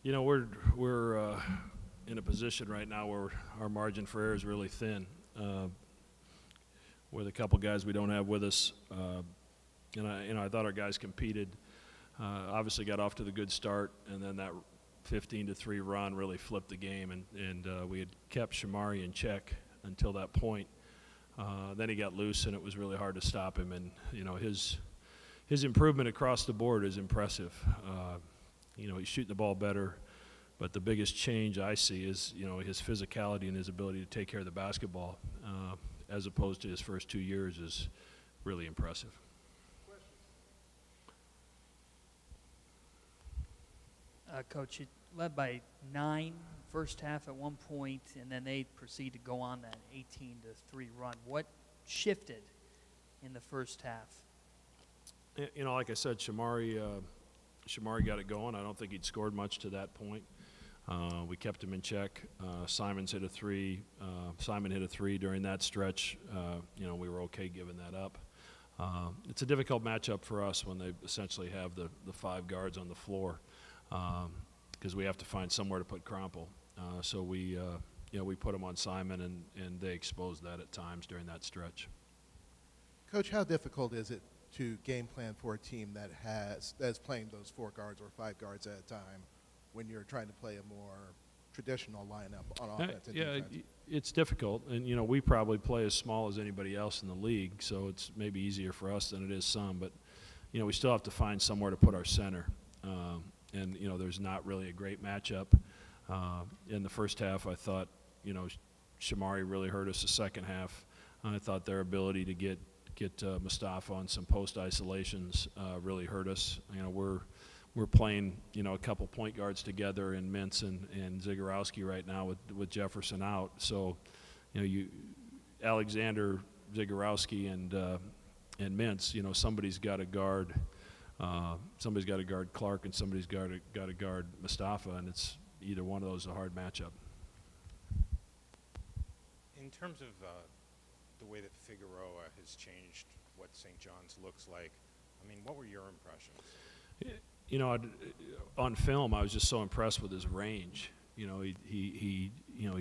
You know, we're in a position right now where our margin for error is really thin. With a couple guys we don't have with us, and I thought our guys competed. Obviously got off to the good start, and then that 15-3 run really flipped the game, and we had kept Shamorie in check until that point. Then he got loose, and it was really hard to stop him. And you know, his improvement across the board is impressive. You know, he's shooting the ball better, but the biggest change I see is, you know, his physicality and his ability to take care of the basketball, as opposed to his first 2 years, is really impressive. Coach, you led by 9 first half at one point, and then they proceed to go on that 18-3 run. What shifted in the first half? You know, like I said, Shamorie got it going. I don't think he'd scored much to that point. We kept him in check. Simon hit a three during that stretch. You know, we were okay giving that up. It's a difficult matchup for us when they essentially have the 5 guards on the floor, because we have to find somewhere to put Krompel. So we put him on Simon, and they exposed that at times during that stretch. Coach, how difficult is it to game plan for a team that's playing those 4 guards or 5 guards at a time when you're trying to play a more traditional lineup on offense and defense? It's difficult, and you know, we probably play as small as anybody else in the league, so it's maybe easier for us than it is some. But you know, we still have to find somewhere to put our center, and you know, there's not really a great matchup. In the first half, I thought, you know, Shamorie really hurt us the second half. I thought their ability to get Mustafa on some post isolations really hurt us. You know, we're playing, you know, a couple point guards together in Mintz and Zagorowski right now with Jefferson out. So, you know, Alexander, Zagorowski, and Mintz. You know, somebody's got to guard Clark, and somebody's got to guard Mustafa, and it's either one of those is a hard matchup. In terms of the way that Figueroa has changed what St. John's looks like, I mean, what were your impressions? You know, on film, I was just so impressed with his range. You know, he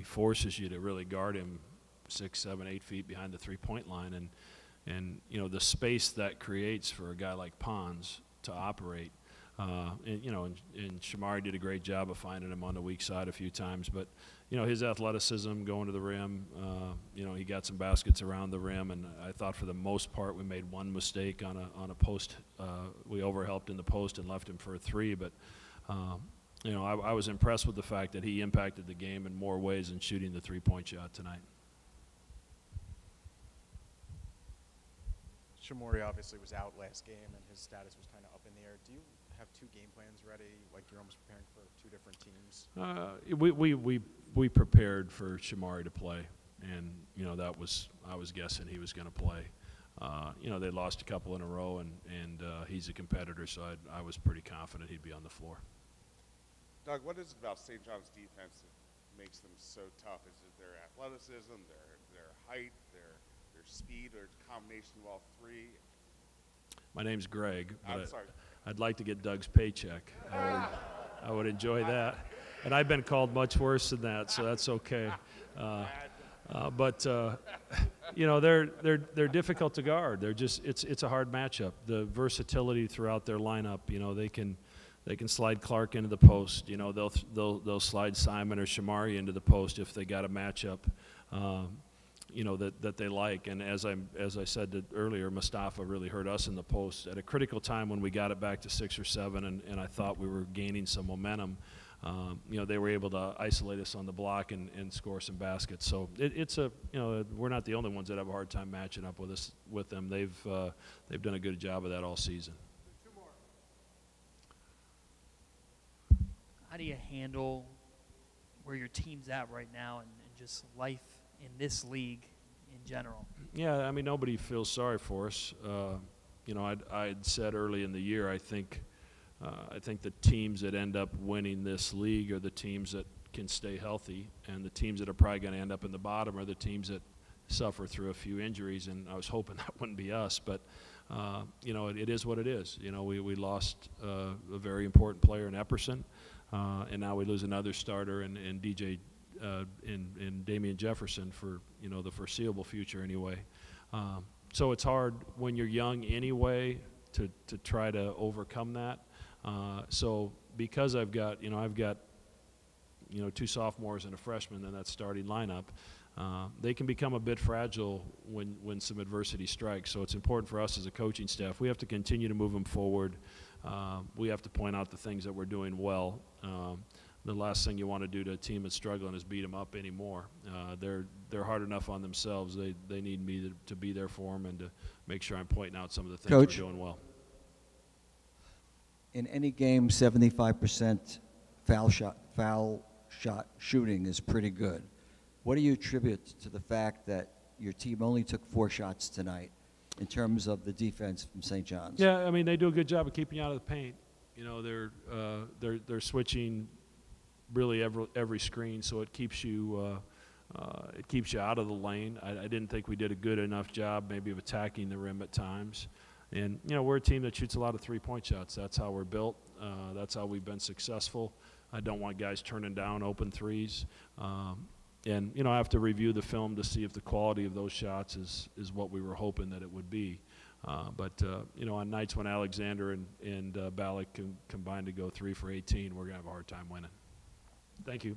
forces you to really guard him 6, 7, 8 feet behind the 3-point line, and you know, the space that creates for a guy like Ponds to operate. And you know, and Shamorie did a great job of finding him on the weak side a few times, but you know, his athleticism going to the rim, you know, he got some baskets around the rim, and I thought for the most part we made one mistake on a post. We overhelped in the post and left him for a 3, but you know, I was impressed with the fact that he impacted the game in more ways than shooting the 3-point shot tonight. Shamorie obviously was out last game, and his status was kind of up in the air. Do you have 2 game plans ready, like you're almost preparing for 2 different teams? We prepared for Shamorie to play, and you know, I was guessing he was going to play. You know, they lost a couple in a row, and he's a competitor, so I was pretty confident he'd be on the floor. Doug, what is it about St. John's defense that makes them so tough? Is it their athleticism, their height, their speed, or a combination of all 3? My name's Greg. I'm sorry. I'd like to get Doug's paycheck. I would enjoy that. And I've been called much worse than that, so that's okay. But you know, they're difficult to guard. They're just it's a hard matchup. The versatility throughout their lineup. You know, they can slide Clark into the post. You know, they'll slide Simon or Shamorie into the post if they got a matchup. You know, that they like, and as I said earlier, Mustafa really hurt us in the post at a critical time when we got it back to 6 or 7, and I thought we were gaining some momentum. You know, they were able to isolate us on the block and score some baskets. So it's a, you know, we're not the only ones that have a hard time matching up with them. They've done a good job of that all season. 2 more. How do you handle where your team's at right now and just life in this league in general? Yeah, I mean, nobody feels sorry for us. You know, I'd said early in the year, I think the teams that end up winning this league are the teams that can stay healthy, and the teams that are probably going to end up in the bottom are the teams that suffer through a few injuries, and I was hoping that wouldn't be us. But you know, it is what it is. You know, we lost a very important player in Epperson, and now we lose another starter in DJ in Damian Jefferson for, you know, the foreseeable future anyway. So it's hard when you're young anyway to try to overcome that. So because I've got 2 sophomores and a freshman in that starting lineup, they can become a bit fragile when some adversity strikes. So it's important for us as a coaching staff. We have to continue to move them forward. We have to point out the things that we're doing well. The last thing you want to do to a team that's struggling is beat them up anymore. They're hard enough on themselves. They need me to be there for them and to make sure I'm pointing out some of the things Coach, we're doing well. In any game, 75% foul shot shooting is pretty good. What do you attribute to the fact that your team only took 4 shots tonight in terms of the defense from St. John's? Yeah, I mean, they do a good job of keeping you out of the paint. You know, they're switching really every screen, so it keeps you out of the lane. I didn't think we did a good enough job maybe of attacking the rim at times. And, you know, we're a team that shoots a lot of 3-point shots. That's how we're built. That's how we've been successful. I don't want guys turning down open threes. And, you know, I have to review the film to see if the quality of those shots is what we were hoping that it would be. But you know, on nights when Alexander and Ballack can combine to go 3 for 18, we're going to have a hard time winning. Thank you.